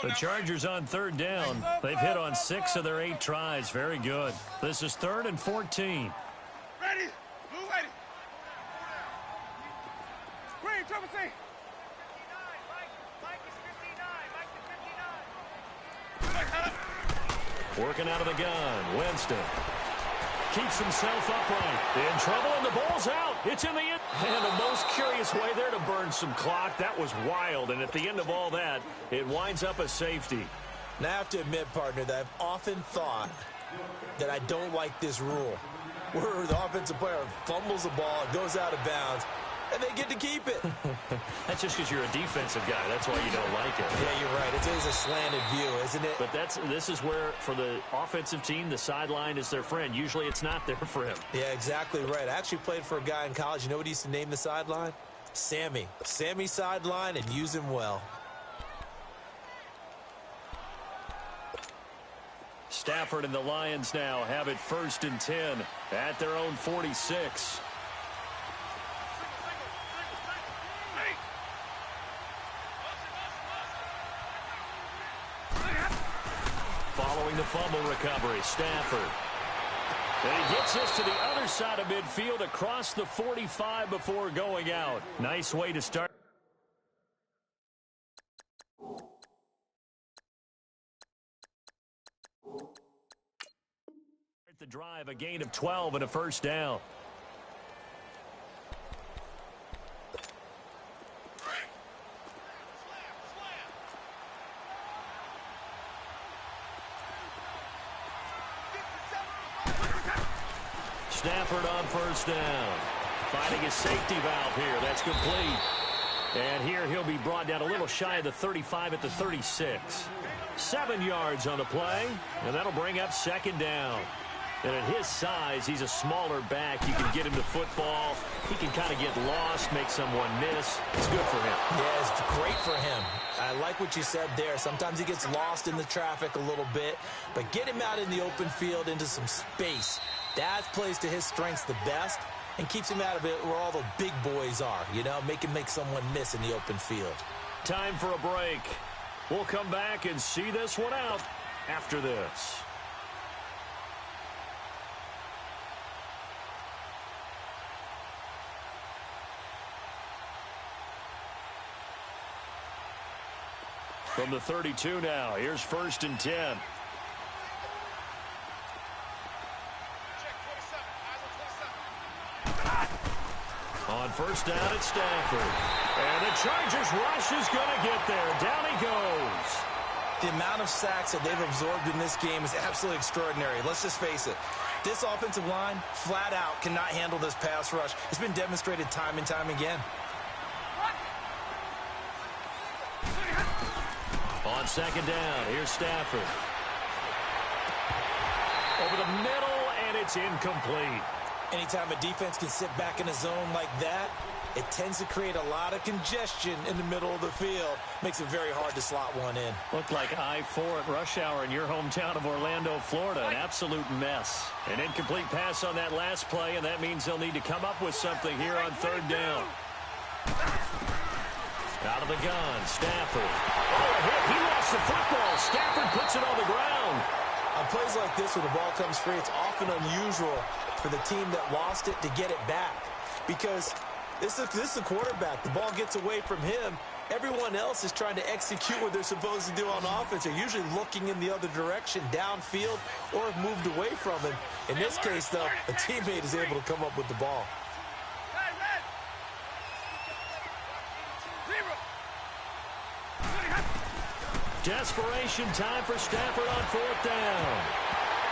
The Chargers on 3rd down. They've hit on 6 of their 8 tries. Very good. This is 3rd and 14. Ready? Blue lady. Green, triple C. 59. Mike is 59. Working out of the gun. Winston keeps himself upright. In trouble, and the ball's out. It's in the end. And the most curious way there to burn some clock. That was wild. And at the end of all that, it winds up a safety. Now, I have to admit, partner, that I've often thought that I don't like this rule, where the offensive player fumbles the ball, it goes out of bounds, and they get to keep it. That's just because you're a defensive guy. That's why you don't like it. Yeah, you're right. It's always a slanted view, isn't it? But this is where, for the offensive team, the sideline is their friend. Usually it's not there for him. Yeah, exactly right. I actually played for a guy in college. You know what he used to name the sideline? Sammy. Sammy sideline, and use him well. Stafford and the Lions now have it 1st and 10 at their own 46. Following the fumble recovery, Stafford. And he gets this to the other side of midfield across the 45 before going out. Nice way to start. The drive, a gain of 12 and a 1st down. Stafford on 1st down. Finding his safety valve here. That's complete. And here he'll be brought down a little shy of the 35 at the 36. 7 yards on the play, and that'll bring up 2nd down. And at his size, he's a smaller back. You can get him the football. He can kind of get lost, make someone miss. It's good for him. Yeah, it's great for him. I like what you said there. Sometimes he gets lost in the traffic a little bit, but get him out in the open field into some space. That plays to his strengths the best and keeps him out of it where all the big boys are, you know, make someone miss in the open field. Time for a break. We'll come back and see this one out after this. From the 32 now, here's 1st and 10. On 1st down at Stanford. And the Chargers rush is going to get there. Down he goes. The amount of sacks that they've absorbed in this game is absolutely extraordinary. Let's just face it. This offensive line, flat out, cannot handle this pass rush. It's been demonstrated time and time again. On 2nd down, here's Stafford. Over the middle, and it's incomplete. Anytime a defense can sit back in a zone like that, it tends to create a lot of congestion in the middle of the field. Makes it very hard to slot one in. Looked like I-4 at rush hour in your hometown of Orlando, Florida. An absolute mess. An incomplete pass on that last play, and that means they'll need to come up with something here on 3rd down. Out of the gun, Stafford. Oh, a hit. He lost the football. Stafford puts it on the ground. On plays like this, when the ball comes free, it's often unusual for the team that lost it to get it back. Because this is the quarterback. The ball gets away from him. Everyone else is trying to execute what they're supposed to do on offense. They're usually looking in the other direction, downfield, or have moved away from him. In this case, though, a teammate is able to come up with the ball. Desperation time for Stafford on 4th down.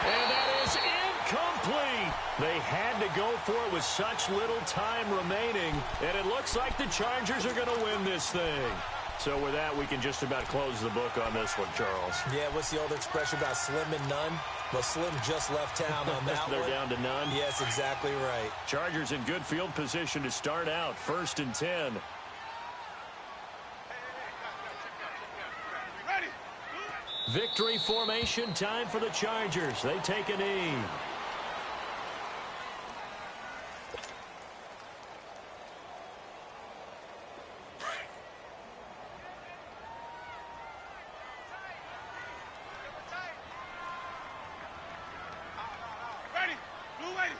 And that is incomplete. They had to go for it with such little time remaining. And it looks like the Chargers are going to win this thing. So with that, we can just about close the book on this one, Charles. Yeah, what's the old expression about slim and none? Well, Slim just left town on that They're down to none? Yes, exactly right. Chargers in good field position to start out. 1st and 10. Victory formation time for the Chargers. They take a knee. Ready. Blue ready.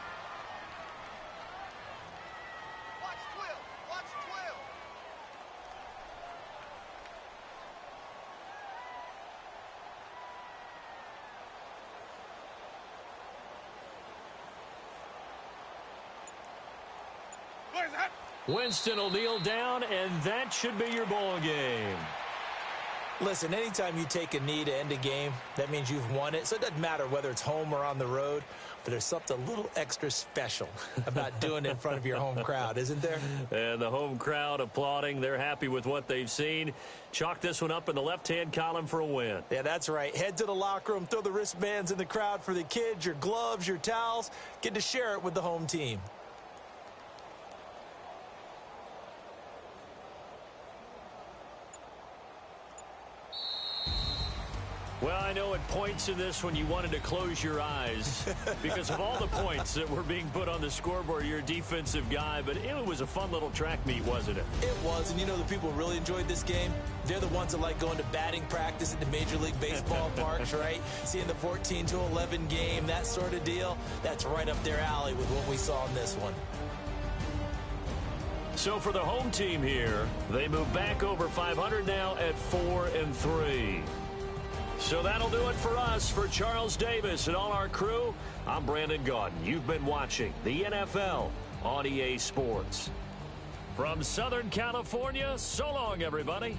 Winston will kneel down, and that should be your ball game. Listen, anytime you take a knee to end a game, that means you've won it. So it doesn't matter whether it's home or on the road, but there's something a little extra special about doing it in front of your home crowd, isn't there? And the home crowd applauding. They're happy with what they've seen. Chalk this one up in the left-hand column for a win. Yeah, that's right. Head to the locker room, throw the wristbands in the crowd for the kids, your gloves, your towels. Get to share it with the home team. Well, I know at points in this one you wanted to close your eyes because of all the points that were being put on the scoreboard. You're a defensive guy, but it was a fun little track meet, wasn't it? It was, and you know the people who really enjoyed this game? They're the ones that like going to batting practice at the Major League Baseball parks, right? Seeing the 14-11 game, that sort of deal. That's right up their alley with what we saw in this one. So for the home team here, they move back over 500 now at 4-3. So that'll do it for us. For Charles Davis and all our crew, I'm Brandon Gaudin. You've been watching the NFL on EA Sports. From Southern California, so long, everybody.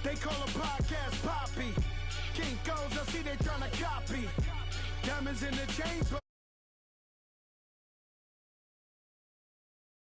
They call a podcast Poppy. King goes, I see they tryna copy. Diamonds in the chains.